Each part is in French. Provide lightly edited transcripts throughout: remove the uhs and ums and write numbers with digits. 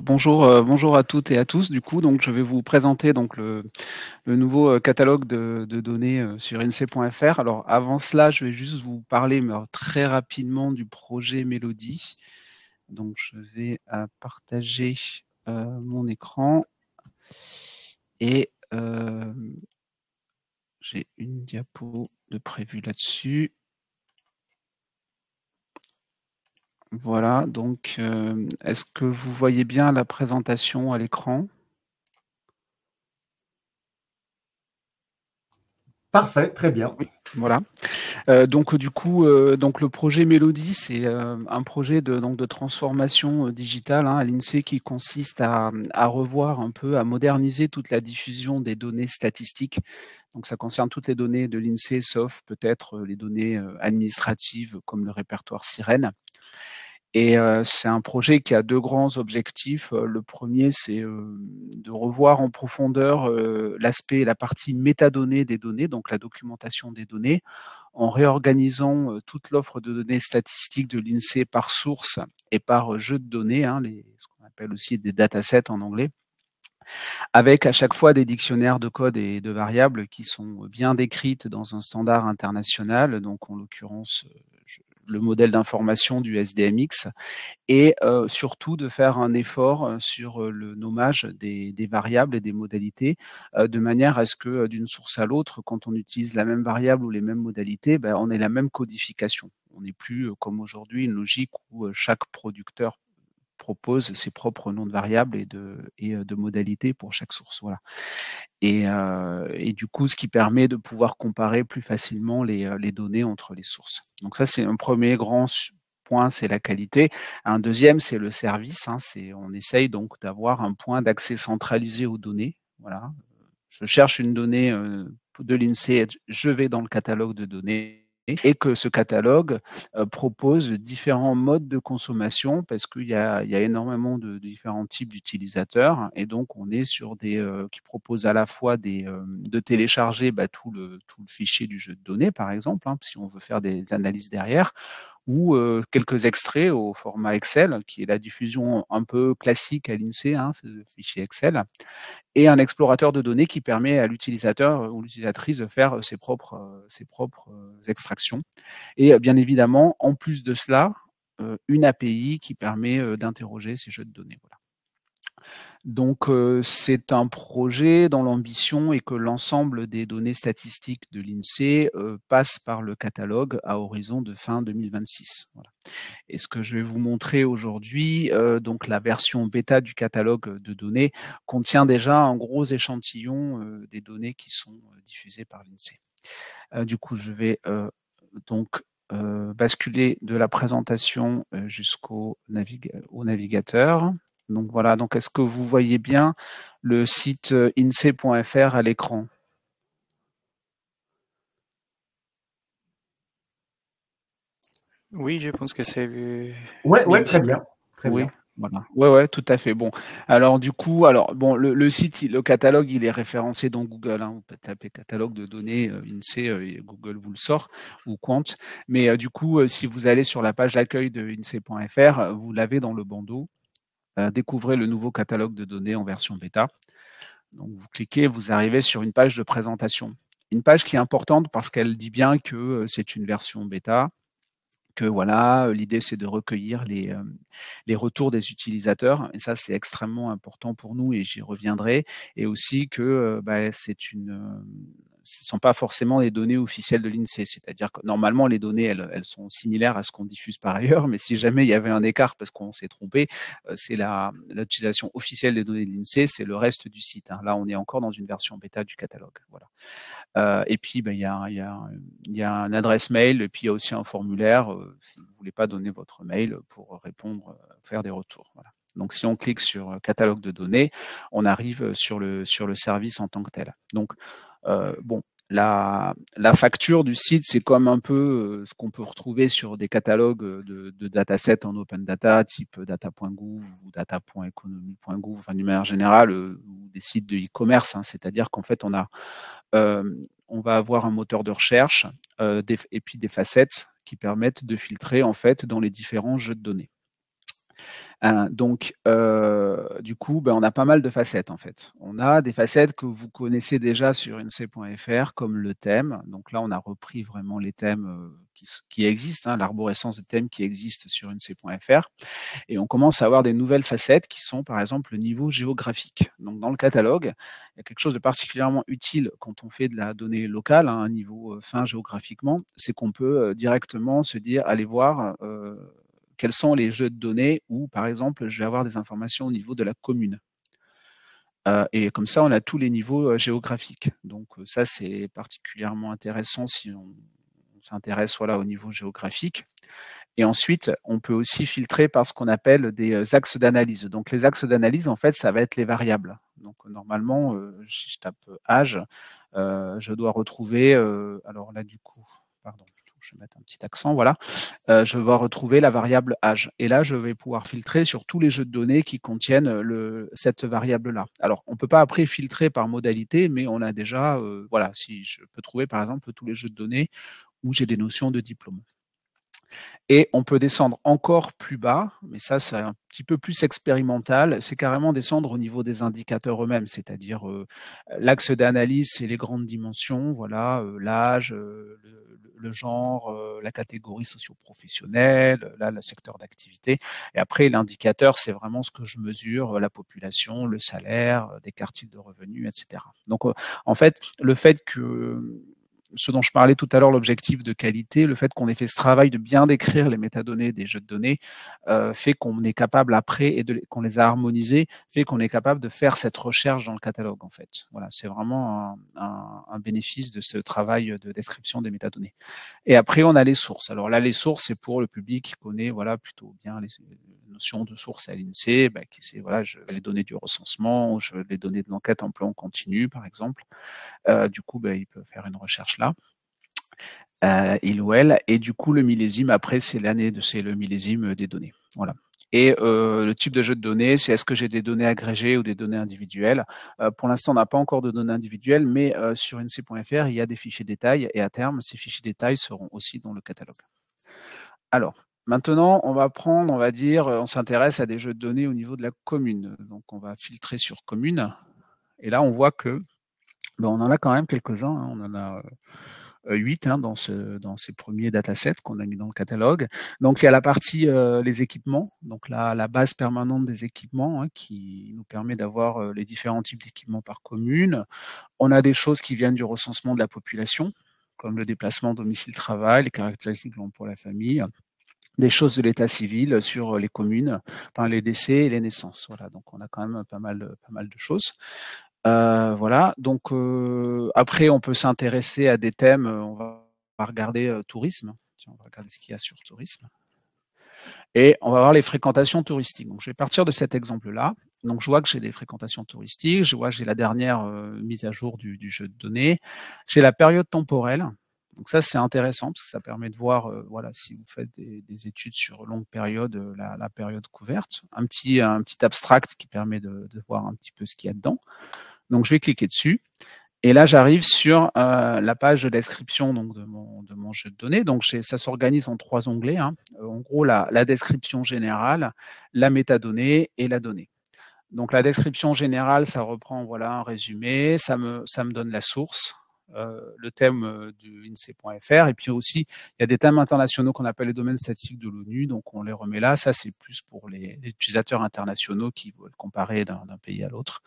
bonjour à toutes et à tous. Du coup, donc je vais vous présenter donc le nouveau catalogue de données sur INSEE.fr. Alors avant cela, je vais juste vous parler très rapidement du projet Mélodie. Donc je vais partager mon écran et j'ai une diapo de prévue là-dessus. Voilà, donc est-ce que vous voyez bien la présentation à l'écran? Parfait, très bien. Oui, voilà. Donc du coup, donc le projet Mélodie, c'est un projet de transformation digitale à l'INSEE qui consiste à revoir un peu, à moderniser toute la diffusion des données statistiques. Donc ça concerne toutes les données de l'INSEE, sauf peut-être les données administratives comme le répertoire Sirène. Et c'est un projet qui a deux grands objectifs. Le premier, c'est de revoir en profondeur l'aspect, la partie métadonnées des données, donc la documentation des données, en réorganisant toute l'offre de données statistiques de l'INSEE par source et par jeu de données, ce qu'on appelle aussi des datasets en anglais, avec à chaque fois des dictionnaires de codes et de variables qui sont bien décrites dans un standard international, donc en l'occurrence le modèle d'information du SDMX, et surtout de faire un effort sur le nommage des variables et des modalités, de manière à ce que d'une source à l'autre, quand on utilise la même variable ou les mêmes modalités, on ait la même codification. On n'est plus comme aujourd'hui une logique où chaque producteur propose ses propres noms de variables et de modalités pour chaque source. Voilà. Et du coup, ce qui permet de pouvoir comparer plus facilement les données entre les sources. Donc ça, c'est un premier grand point, c'est la qualité. Un deuxième, c'est le service. On essaye donc d'avoir un point d'accès centralisé aux données. Voilà. Je cherche une donnée de l'INSEE, je vais dans le catalogue de données et que ce catalogue propose différents modes de consommation parce qu'il y a énormément de différents types d'utilisateurs et donc on est sur des qui proposent à la fois de télécharger tout le fichier du jeu de données par exemple, si on veut faire des analyses derrière, ou quelques extraits au format Excel, qui est la diffusion un peu classique à l'INSEE, c'est le fichier Excel, et un explorateur de données qui permet à l'utilisateur ou l'utilisatrice de faire ses propres extractions. Et bien évidemment, en plus de cela, une API qui permet d'interroger ces jeux de données. Voilà. Donc, c'est un projet dont l'ambition est que l'ensemble des données statistiques de l'INSEE passe par le catalogue à horizon de fin 2026. Voilà. Et ce que je vais vous montrer aujourd'hui, donc la version bêta du catalogue de données, contient déjà un gros échantillon des données qui sont diffusées par l'INSEE. Du coup, je vais donc basculer de la présentation jusqu'au navigateur. Donc voilà, donc est-ce que vous voyez bien le site INSEE.fr à l'écran? Oui, je pense que c'est Ouais, très visible. bien. Très Oui, bien. voilà. Ouais, tout à fait. Bon, alors du coup, le site, le catalogue, il est référencé dans Google. Vous pouvez taper catalogue de données INSEE, et Google vous le sort, ou Quant. Mais du coup, si vous allez sur la page d'accueil de INSEE.fr, vous l'avez dans le bandeau. Découvrez le nouveau catalogue de données en version bêta. Donc vous cliquez, vous arrivez sur une page de présentation. Une page qui est importante parce qu'elle dit bien que c'est une version bêta, que voilà, l'idée c'est de recueillir les retours des utilisateurs et ça c'est extrêmement important pour nous et j'y reviendrai, et aussi que ce ne sont pas forcément les données officielles de l'INSEE, c'est-à-dire que normalement les données elles sont similaires à ce qu'on diffuse par ailleurs, mais si jamais il y avait un écart parce qu'on s'est trompé, c'est l'utilisation officielle des données de l'INSEE, c'est le reste du site. Là on est encore dans une version bêta du catalogue. Voilà. Et puis, il y a une adresse mail et puis il y a aussi un formulaire si vous ne voulez pas donner votre mail pour répondre, faire des retours. Voilà. Donc, si on clique sur catalogue de données, on arrive sur le service en tant que tel. Donc, bon, la facture du site, c'est comme un peu ce qu'on peut retrouver sur des catalogues de datasets en open data, type data.gouv ou data.economy.gouv, enfin d'une manière générale, ou des sites de e-commerce. C'est-à-dire qu'en fait, on va avoir un moteur de recherche et puis des facettes qui permettent de filtrer en fait dans les différents jeux de données. Donc, du coup, on a pas mal de facettes en fait. On a des facettes que vous connaissez déjà sur INSEE.fr comme le thème. Donc là, on a repris vraiment les thèmes qui existent, l'arborescence de thèmes qui existe sur INSEE.fr. Et on commence à avoir des nouvelles facettes qui sont par exemple le niveau géographique. Donc dans le catalogue, il y a quelque chose de particulièrement utile quand on fait de la donnée locale, un niveau fin géographiquement, c'est qu'on peut directement se dire, allez voir quels sont les jeux de données où, par exemple, je vais avoir des informations au niveau de la commune. Et comme ça, on a tous les niveaux géographiques. Donc ça, c'est particulièrement intéressant si on s'intéresse au niveau géographique. Et ensuite, on peut aussi filtrer par ce qu'on appelle des axes d'analyse. Donc les axes d'analyse, en fait, ça va être les variables. Donc normalement, si je tape âge, je dois retrouver, alors là du coup, pardon, je vais mettre un petit accent, voilà, je vais retrouver la variable âge. Et là, je vais pouvoir filtrer sur tous les jeux de données qui contiennent cette variable-là. Alors, on ne peut pas après filtrer par modalité, mais on a déjà, voilà, si je peux trouver par exemple tous les jeux de données où j'ai des notions de diplôme. Et on peut descendre encore plus bas, mais ça, c'est un petit peu plus expérimental, c'est carrément descendre au niveau des indicateurs eux-mêmes, c'est-à-dire l'axe d'analyse, c'est les grandes dimensions, voilà, l'âge, le genre, la catégorie socio-professionnelle, là, le secteur d'activité. Et après, l'indicateur, c'est vraiment ce que je mesure, la population, le salaire, des quartiles de revenus, etc. Donc, en fait, le fait que ce dont je parlais tout à l'heure, l'objectif de qualité, le fait qu'on ait fait ce travail de bien décrire les métadonnées des jeux de données, fait qu'on est capable après, et qu'on les a harmonisés, fait qu'on est capable de faire cette recherche dans le catalogue, en fait. Voilà, c'est vraiment un bénéfice de ce travail de description des métadonnées. Et après, on a les sources. Alors là, les sources, c'est pour le public qui connaît plutôt bien les notions de sources à l'INSEE, qui c'est les données du recensement, ou les données de l'enquête en plan continu, par exemple. Du coup, il peut faire une recherche là. Il ou elle. Et du coup, le millésime, après, c'est le millésime des données. Voilà. Et le type de jeu de données, c'est est-ce que j'ai des données agrégées ou des données individuelles. Pour l'instant, on n'a pas encore de données individuelles, mais sur INSEE.fr, il y a des fichiers détails, et à terme, ces fichiers détails seront aussi dans le catalogue. Alors, maintenant, on va prendre, on va dire, on s'intéresse à des jeux de données au niveau de la commune. Donc, on va filtrer sur commune. Et là, on voit que on en a quand même quelques-uns. On en a 8 dans ces premiers datasets qu'on a mis dans le catalogue. Donc, il y a la partie les équipements, donc la base permanente des équipements qui nous permet d'avoir les différents types d'équipements par commune. On a des choses qui viennent du recensement de la population, comme le déplacement domicile-travail, les caractéristiques de l'emploi, la famille, des choses de l'état civil sur les communes, enfin les décès et les naissances. Voilà, donc on a quand même pas mal de choses. Voilà, donc après, on peut s'intéresser à des thèmes, on va regarder tourisme. Tiens, on va regarder ce qu'il y a sur tourisme. Et on va voir les fréquentations touristiques. Donc, je vais partir de cet exemple-là. Donc, je vois que j'ai des fréquentations touristiques, je vois que j'ai la dernière mise à jour du jeu de données. J'ai la période temporelle. Donc ça, c'est intéressant parce que ça permet de voir, voilà, si vous faites des études sur longue période, la période couverte. Un petit abstract qui permet de voir un petit peu ce qu'il y a dedans. Donc, je vais cliquer dessus. Et là, j'arrive sur la page de description donc, de mon jeu de données. Donc, ça s'organise en 3 onglets. En gros, la description générale, la métadonnée et la donnée. Donc, la description générale, ça reprend un résumé, ça me donne la source, le thème du INSEE.fr. Et puis aussi, il y a des thèmes internationaux qu'on appelle les domaines statistiques de l'ONU. Donc, on les remet là. Ça, c'est plus pour les utilisateurs internationaux qui veulent comparer d'un pays à l'autre.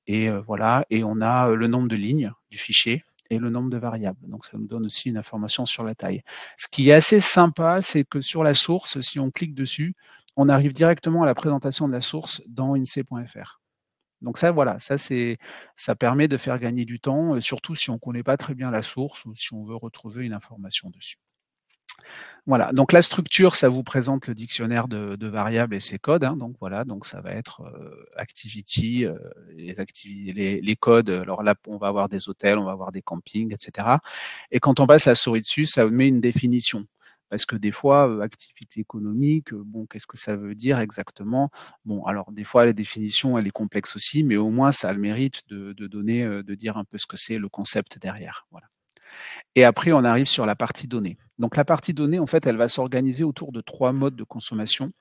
Et voilà, et on a le nombre de lignes du fichier et le nombre de variables. Donc, ça nous donne aussi une information sur la taille. Ce qui est assez sympa, c'est que sur la source, si on clique dessus, on arrive directement à la présentation de la source dans INSEE.fr. Donc ça, voilà, ça permet de faire gagner du temps, surtout si on ne connaît pas très bien la source ou si on veut retrouver une information dessus. Voilà, donc la structure, ça vous présente le dictionnaire de variables et ses codes. Donc voilà, donc ça va être activity, les codes. Alors là, on va avoir des hôtels, on va avoir des campings, etc. Et quand on passe la souris dessus, ça met une définition. Parce que des fois, activité économique, qu'est-ce que ça veut dire exactement? Bon, alors des fois, la définition, elle est complexe aussi, mais au moins, ça a le mérite de donner, de dire un peu ce que c'est le concept derrière. Voilà. Et après, on arrive sur la partie données. Donc la partie données, en fait, elle va s'organiser autour de 3 modes de consommation.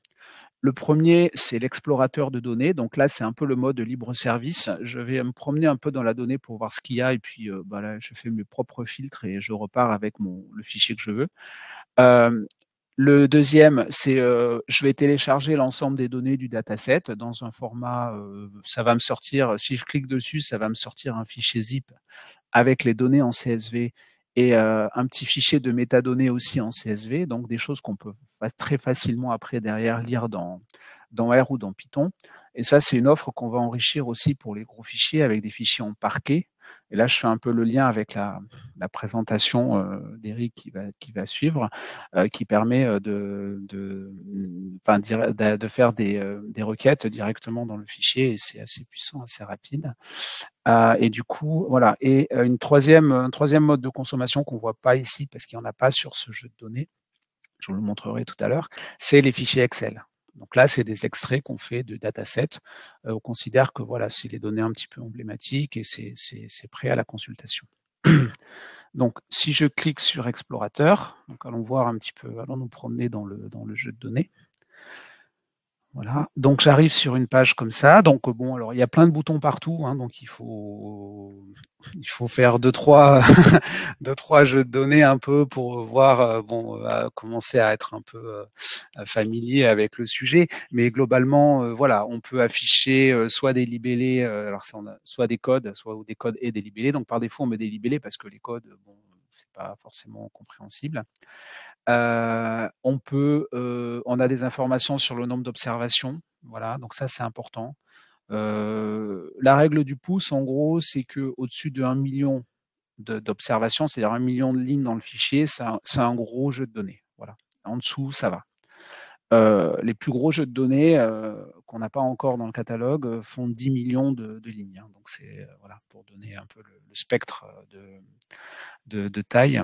Le premier, c'est l'explorateur de données. Donc là, c'est un peu le mode libre service. Je vais me promener un peu dans la donnée pour voir ce qu'il y a et puis là, je fais mes propres filtres et je repars avec le fichier que je veux. Le deuxième, c'est je vais télécharger l'ensemble des données du dataset dans un format, ça va me sortir, si je clique dessus, ça va me sortir un fichier zip avec les données en CSV et un petit fichier de métadonnées aussi en CSV, donc des choses qu'on peut très facilement après derrière lire dans R ou dans Python. Et ça, c'est une offre qu'on va enrichir aussi pour les gros fichiers avec des fichiers en parquet. Et là, je fais un peu le lien avec la présentation d'Eric qui va suivre, qui permet de faire des requêtes directement dans le fichier et c'est assez puissant, assez rapide. Et du coup, voilà. Et un troisième mode de consommation qu'on ne voit pas ici parce qu'il n'y en a pas sur ce jeu de données, je vous le montrerai tout à l'heure, c'est les fichiers Excel. Donc là, c'est des extraits qu'on fait de datasets. On considère que voilà, c'est les données un petit peu emblématiques et c'est prêt à la consultation. Donc, si je clique sur Explorateur, donc allons voir un petit peu, allons nous promener dans le jeu de données. Voilà, donc j'arrive sur une page comme ça. Donc bon, alors il y a plein de boutons partout, hein, donc il faut faire deux trois jeux de données un peu pour voir commencer à être un peu familier avec le sujet. Mais globalement, voilà, on peut afficher soit des libellés, alors ça, soit des codes, soit des codes et des libellés. Donc par défaut, on met des libellés parce que les codes, bon, c'est pas forcément compréhensible. On a des informations sur le nombre d'observations, voilà, donc ça c'est important. La règle du pouce, en gros, c'est qu'au-dessus de 1 million d'observations, c'est-à-dire 1 million de lignes dans le fichier, c'est un gros jeu de données. Voilà. En dessous, ça va. Les plus gros jeux de données qu'on n'a pas encore dans le catalogue font 10 millions de lignes. Hein. Donc c'est voilà, pour donner un peu le spectre de taille.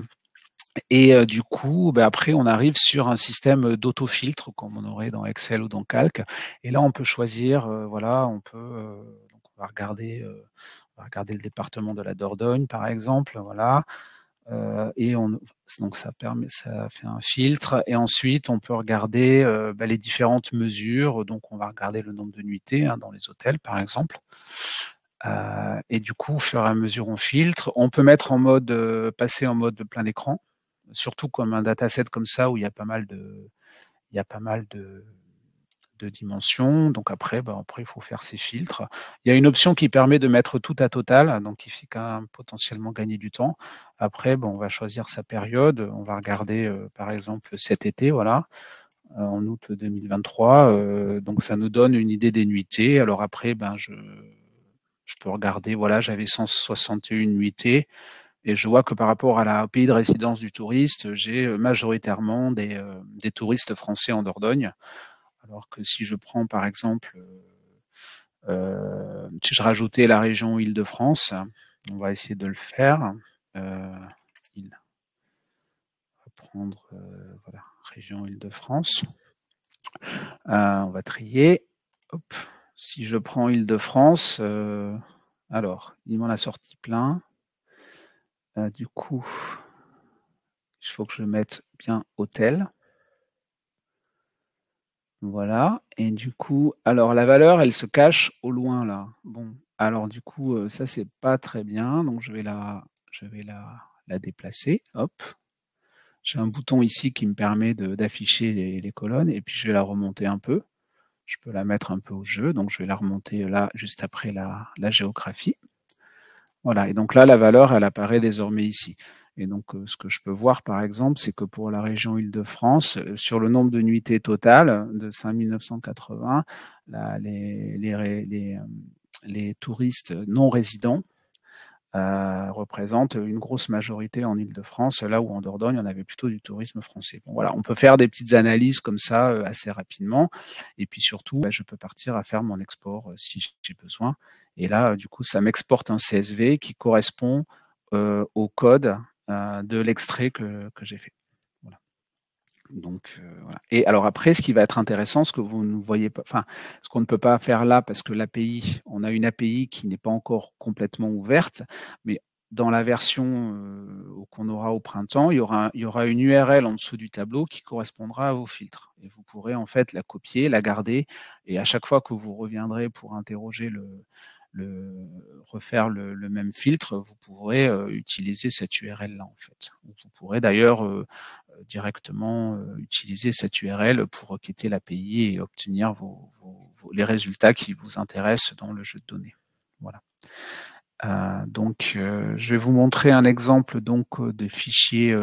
Et du coup, après, on arrive sur un système d'autofiltre comme on aurait dans Excel ou dans Calc. Et là, on peut choisir, voilà, donc on va regarder le département de la Dordogne, par exemple, voilà. Donc ça fait un filtre. Et ensuite, on peut regarder les différentes mesures. Donc, on va regarder le nombre de nuitées dans les hôtels, par exemple. Et du coup, au fur et à mesure, on filtre. On peut mettre passer en mode plein écran. Surtout comme un dataset comme ça où il y a pas mal de dimensions. Donc après, il faut faire ses filtres. Il y a une option qui permet de mettre tout à total, donc il fait quand même potentiellement gagner du temps. Après, on va choisir sa période. On va regarder, par exemple, cet été, voilà, en août 2023. Donc ça nous donne une idée des nuitées. Alors après, je peux regarder, voilà, j'avais 161 nuitées. Et je vois que par rapport au pays de résidence du touriste, j'ai majoritairement des touristes français en Dordogne. Alors que si je prends par exemple, si je rajoutais la région Île-de-France, on va essayer de le faire. On va prendre voilà, région Île-de-France. On va trier. Hop. Si je prends Île-de-France, alors il m'en a sorti plein. Du coup, il faut que je mette bien hôtel. Voilà. Et du coup, alors la valeur, elle se cache au loin là. Bon, alors du coup, ça c'est pas très bien. Donc je vais la déplacer. Hop. J'ai un bouton ici qui me permet d'afficher les colonnes et puis je vais la remonter un peu. Je peux la mettre un peu au jeu. Donc je vais la remonter là juste après la géographie. Voilà. Et donc là, la valeur, elle apparaît désormais ici. Et donc, ce que je peux voir, par exemple, c'est que pour la région Île-de-France, sur le nombre de nuitées totales de 5980, les touristes non résidents représentent une grosse majorité en Île-de-France, là où en Dordogne, on avait plutôt du tourisme français. Bon, voilà, on peut faire des petites analyses comme ça assez rapidement. Et puis surtout, je peux partir à faire mon export si j'ai besoin. Et là, du coup, ça m'exporte un CSV qui correspond au code de l'extrait que j'ai fait. Voilà. Donc, voilà. Et alors après, ce qui va être intéressant, ce que vous ne voyez pas, enfin, ce qu'on ne peut pas faire là, parce que l'API, on a une API qui n'est pas encore complètement ouverte, mais dans la version qu'on aura au printemps, il y aura une URL en dessous du tableau qui correspondra à vos filtres. Et vous pourrez en fait la copier, la garder, et à chaque fois que vous reviendrez pour interroger refaire le même filtre, vous pourrez utiliser cette URL-là en fait. Vous pourrez d'ailleurs directement utiliser cette URL pour requêter l'API et obtenir les résultats qui vous intéressent dans le jeu de données. Voilà. Donc, je vais vous montrer un exemple donc de fichier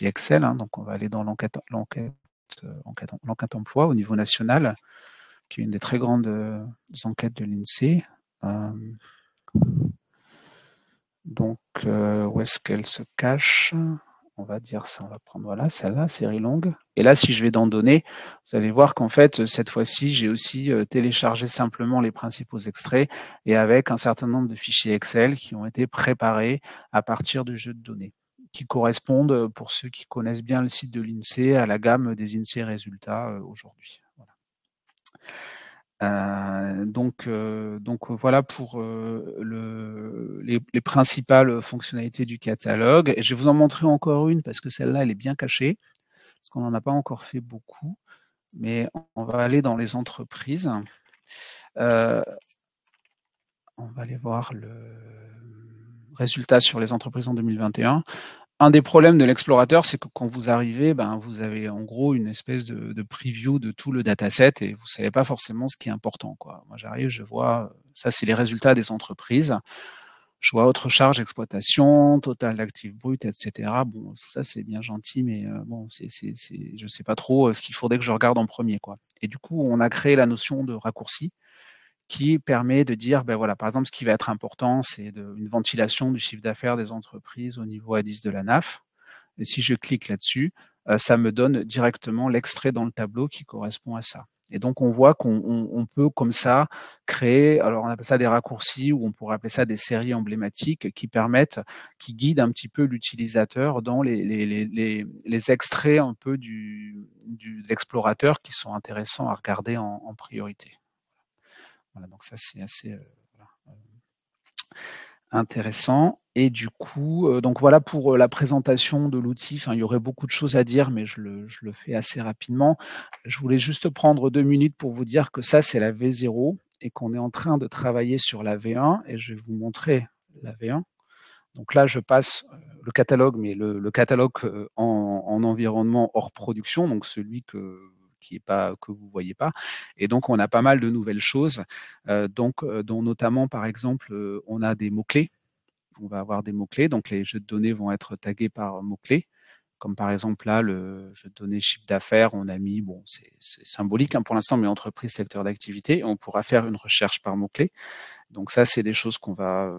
Excel. Hein. Donc, on va aller dans l'enquête emploi au niveau national, qui est une des très grandes enquêtes de l'INSEE. Donc, où est-ce qu'elle se cache? On va dire ça, on va prendre, voilà, celle-là, série longue. Et là, si je vais dans données, vous allez voir qu'en fait, cette fois-ci, j'ai aussi téléchargé simplement les principaux extraits et avec un certain nombre de fichiers Excel qui ont été préparés à partir du jeu de données, qui correspondent, pour ceux qui connaissent bien le site de l'INSEE, à la gamme des INSEE résultats aujourd'hui. Voilà. Donc voilà pour les principales fonctionnalités du catalogue. Et je vais vous en montrer encore une parce que celle-là, elle est bien cachée, parce qu'on n'en a pas encore fait beaucoup. Mais on va aller dans les entreprises. On va aller voir le résultat sur les entreprises en 2021. Un des problèmes de l'explorateur, c'est que quand vous arrivez, vous avez en gros une espèce de preview de tout le dataset et vous ne savez pas forcément ce qui est important, quoi. Moi, j'arrive, je vois, ça c'est les résultats des entreprises. Je vois autre charge d'exploitation, total d'actifs bruts, etc. Bon, ça c'est bien gentil, mais bon, je ne sais pas trop ce qu'il faudrait que je regarde en premier, quoi. Et du coup, on a créé la notion de raccourci qui permet de dire, voilà, par exemple, ce qui va être important, c'est une ventilation du chiffre d'affaires des entreprises au niveau A10 de la NAF. Et si je clique là-dessus, ça me donne directement l'extrait dans le tableau qui correspond à ça. Et donc, on voit qu'on peut comme ça créer, alors on appelle ça des raccourcis ou on pourrait appeler ça des séries emblématiques qui guident un petit peu l'utilisateur dans les extraits un peu de l'explorateur qui sont intéressants à regarder en priorité. Voilà, donc ça c'est assez intéressant. Et du coup, donc voilà pour la présentation de l'outil. Enfin, il y aurait beaucoup de choses à dire, mais je le fais assez rapidement. Je voulais juste prendre 2 minutes pour vous dire que ça, c'est la V0 et qu'on est en train de travailler sur la V1. Et je vais vous montrer la V1. Donc là, je passe le catalogue, mais le catalogue en environnement hors production, donc celui que vous voyez pas. Et donc, on a pas mal de nouvelles choses, dont notamment, par exemple, on a des mots-clés. On va avoir des mots-clés. Donc, les jeux de données vont être tagués par mots-clés. Comme par exemple, là, le jeu de données chiffre d'affaires, on a mis, bon, c'est symbolique pour l'instant, mais entreprise, secteur d'activité. On pourra faire une recherche par mots-clés. Donc ça, c'est des choses qu'on va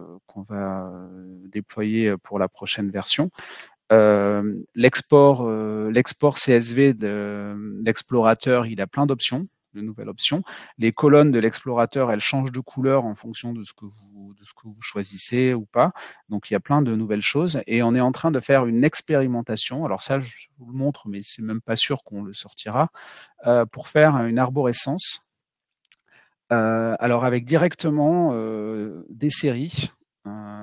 déployer pour la prochaine version. L'export CSV de l'explorateur, il a plein d'options, de nouvelles options. Les colonnes de l'explorateur, elles changent de couleur en fonction de ce que vous choisissez ou pas. Donc il y a plein de nouvelles choses et on est en train de faire une expérimentation. Alors ça, je vous le montre, mais c'est même pas sûr qu'on le sortira, pour faire une arborescence. Alors avec directement des séries.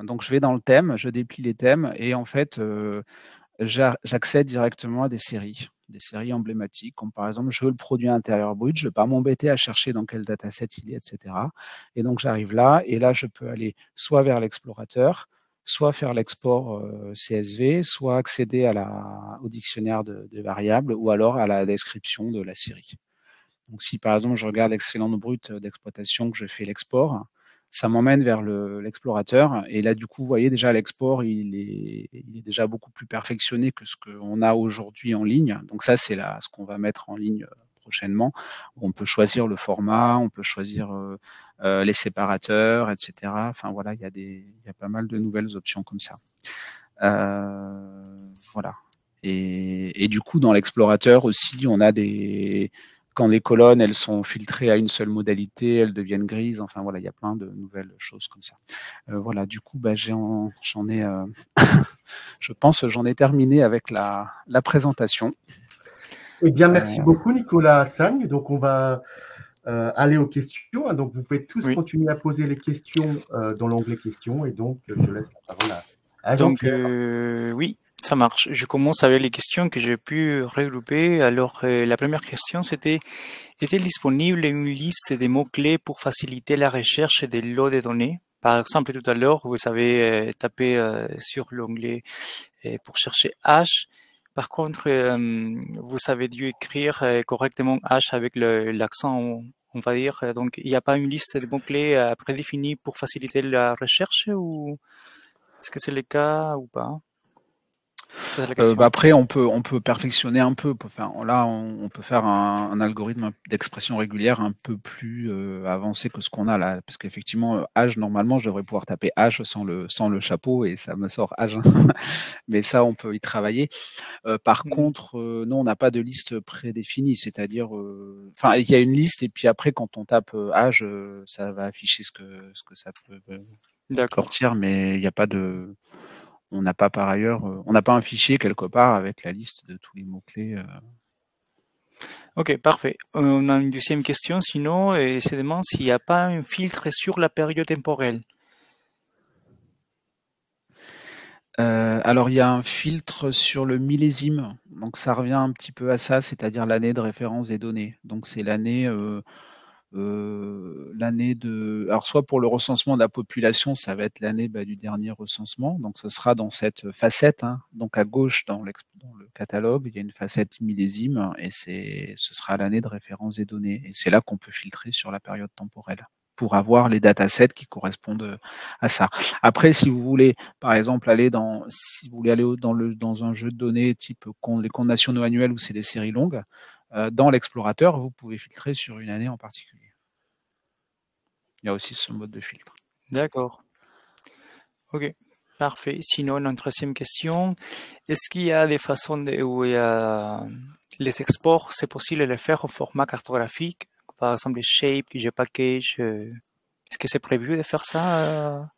Donc je vais dans le thème, je déplie les thèmes et en fait j'accède directement à des séries emblématiques, comme par exemple je veux le produit intérieur brut, je ne vais pas m'embêter à chercher dans quel dataset il est, etc. Et donc j'arrive là et là je peux aller soit vers l'explorateur, soit faire l'export CSV, soit accéder au dictionnaire de variables ou alors à la description de la série. Donc si par exemple je regarde l'excellent brut d'exploitation, que je fais l'export, ça m'emmène vers l'explorateur. Et là, du coup, vous voyez déjà l'export, il est déjà beaucoup plus perfectionné que ce qu'on a aujourd'hui en ligne. Donc ça, c'est ce qu'on va mettre en ligne prochainement. On peut choisir le format, on peut choisir les séparateurs, etc. Enfin voilà, il y a pas mal de nouvelles options comme ça. Voilà. Et du coup, dans l'explorateur aussi, on a quand les colonnes, elles sont filtrées à une seule modalité, elles deviennent grises. Enfin, voilà, il y a plein de nouvelles choses comme ça. Voilà, du coup, j'en ai, je pense, j'en ai terminé avec la présentation. Eh bien, merci beaucoup, Nicolas Sagne. Donc, on va aller aux questions. Donc, vous pouvez tous continuer à poser les questions dans l'onglet questions. Et donc, je laisse la parole Ah, Donc, gentil. oui, ça marche. Je commence avec les questions que j'ai pu regrouper. Alors, la première question, c'était, est-il disponible une liste de mots-clés pour faciliter la recherche des lots de données? Par exemple, tout à l'heure, vous avez tapé sur l'onglet pour chercher H. Par contre, vous avez dû écrire correctement H avec l'accent, on va dire. Donc, il n'y a pas une liste de mots-clés prédéfinie pour faciliter la recherche ou est-ce que c'est le cas ou pas? Ça, c'est la question. Après, on peut perfectionner un peu. On peut faire un algorithme d'expression régulière un peu plus avancé que ce qu'on a là. Parce qu'effectivement, H, normalement, je devrais pouvoir taper H sans le chapeau et ça me sort H. Mais ça, on peut y travailler. Par contre, non, on n'a pas de liste prédéfinie. C'est-à-dire, il y a une liste et puis après, quand on tape H, ça va afficher ce que ça peut sortir, mais il n'y a pas de. On n'a pas par ailleurs, on n'a pas un fichier quelque part avec la liste de tous les mots-clés. Ok, parfait. On a une deuxième question, sinon, et se demande s'il n'y a pas un filtre sur la période temporelle. Alors, il y a un filtre sur le millésime, donc ça revient un petit peu à ça, c'est-à-dire l'année de référence des données. Donc, c'est l'année de. Alors, soit pour le recensement de la population, ça va être l'année du dernier recensement. Donc, ce sera dans cette facette. Hein. Donc, à gauche, dans le catalogue, il y a une facette millésime et ce sera l'année de référence des données. Et c'est là qu'on peut filtrer sur la période temporelle pour avoir les datasets qui correspondent à ça. Après, si vous voulez, par exemple, si vous voulez aller dans un jeu de données type les comptes nationaux annuels où c'est des séries longues, dans l'explorateur, vous pouvez filtrer sur une année en particulier. Il y a aussi ce mode de filtre. D'accord. Ok, parfait. Sinon, une troisième question. Est-ce qu'il y a des façons où il y a les exports, c'est possible de les faire au format cartographique? Par exemple, les shapes, les package. Est-ce que c'est prévu de faire ça?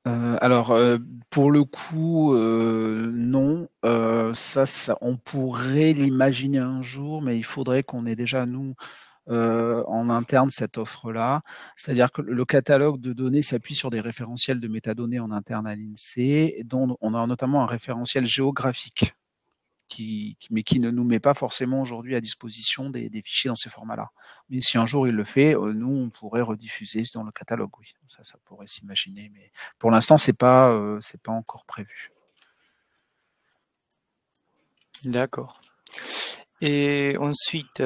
Alors, pour le coup, non. Ça, on pourrait l'imaginer un jour, mais il faudrait qu'on ait déjà, nous, en interne, cette offre-là. C'est-à-dire que le catalogue de données s'appuie sur des référentiels de métadonnées en interne à l'INSEE, dont on a notamment un référentiel géographique, mais qui ne nous met pas forcément aujourd'hui à disposition des fichiers dans ces formats-là. Mais si un jour il le fait, nous, on pourrait rediffuser dans le catalogue, oui. Ça pourrait s'imaginer, mais pour l'instant, c'est pas encore prévu. D'accord. Et ensuite,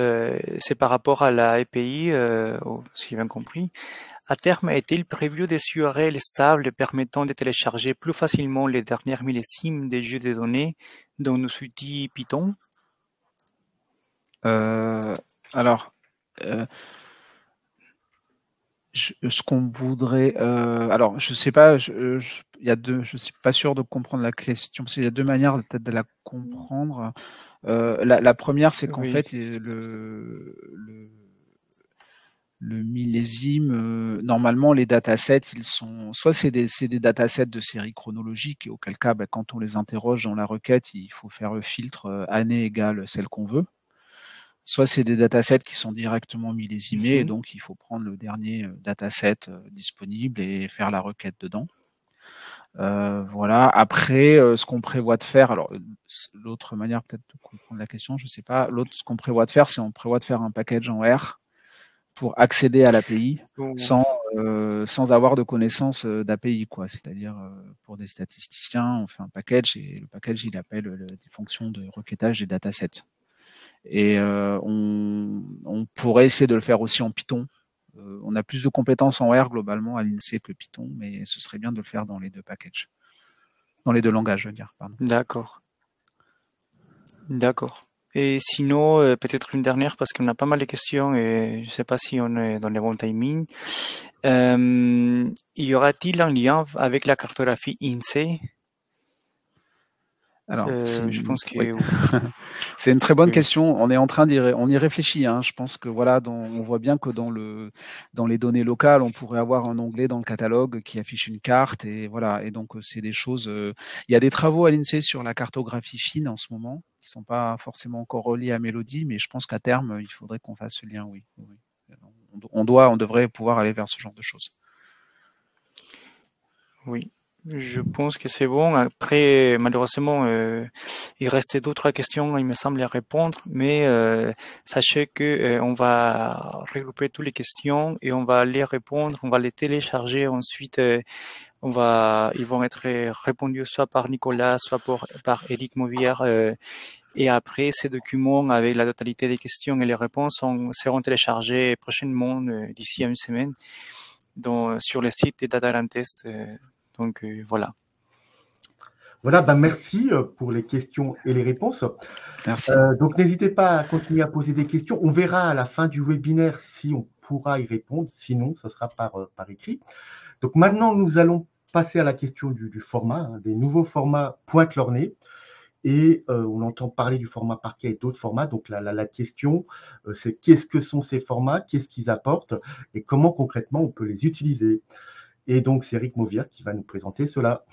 c'est par rapport à la API, si j'ai bien compris. À terme, est-il prévu des URL stables permettant de télécharger plus facilement les dernières millésimes des jeux de données dans nos outils Python? Alors, ce qu'on voudrait. Alors, je sais pas. Je suis pas sûr de comprendre la question parce qu'il y a deux manières peut-être de la comprendre. La première, c'est qu'en Oui. fait, le millésime, normalement, les datasets, ils sont soit c'est des datasets de série chronologique, et auquel cas, quand on les interroge dans la requête, il faut faire le filtre année égale celle qu'on veut. Soit c'est des datasets qui sont directement millésimés, et donc il faut prendre le dernier dataset disponible et faire la requête dedans. Voilà. Après, ce qu'on prévoit de faire, alors l'autre manière peut-être de comprendre la question, je ne sais pas. Ce qu'on prévoit de faire, c'est on prévoit de faire un package en R pour accéder à l'API sans avoir de connaissance d'API, quoi. C'est-à-dire, pour des statisticiens, on fait un package et le package, il appelle des fonctions de requêtage des datasets. Et on pourrait essayer de le faire aussi en Python. On a plus de compétences en R globalement à l'INSEE que Python, mais ce serait bien de le faire dans les deux packages. Dans les deux langages, je veux dire. Pardon. D'accord. D'accord. Et sinon, peut-être une dernière parce qu'on a pas mal de questions et je ne sais pas si on est dans le bon timing. Y aura-t-il un lien avec la cartographie INSEE? Alors, Je pense que c'est une très bonne oui. question. On est en train on y réfléchit. Hein. Je pense que voilà, on voit bien que dans les données locales, on pourrait avoir un onglet dans le catalogue qui affiche une carte et voilà. Et donc c'est des choses. Il y a des travaux à l'INSEE sur la cartographie fine en ce moment, qui sont pas forcément encore reliés à Mélodie, mais je pense qu'à terme, il faudrait qu'on fasse ce lien. Oui. On devrait pouvoir aller vers ce genre de choses. Oui. Je pense que c'est bon. Après, malheureusement, il restait d'autres questions, il me semble, à répondre, mais sachez que on va regrouper toutes les questions et on va les répondre, on va les télécharger. Ensuite, ils vont être répondus soit par Nicolas, soit par Éric Mauvière. Et après, ces documents avec la totalité des questions et les réponses seront téléchargés prochainement, d'ici à une semaine, sur le site des Data Grand Test. Donc voilà. Voilà, merci pour les questions et les réponses. Merci. Donc n'hésitez pas à continuer à poser des questions. On verra à la fin du webinaire si on pourra y répondre. Sinon, ce sera par écrit. Donc maintenant, nous allons passer à la question du format, des nouveaux formats Pointe-Lornay. Et on entend parler du format parquet et d'autres formats. Donc la question, c'est qu'est-ce que sont ces formats, qu'est-ce qu'ils apportent et comment concrètement on peut les utiliser. Et donc c'est Éric Mauvière qui va nous présenter cela.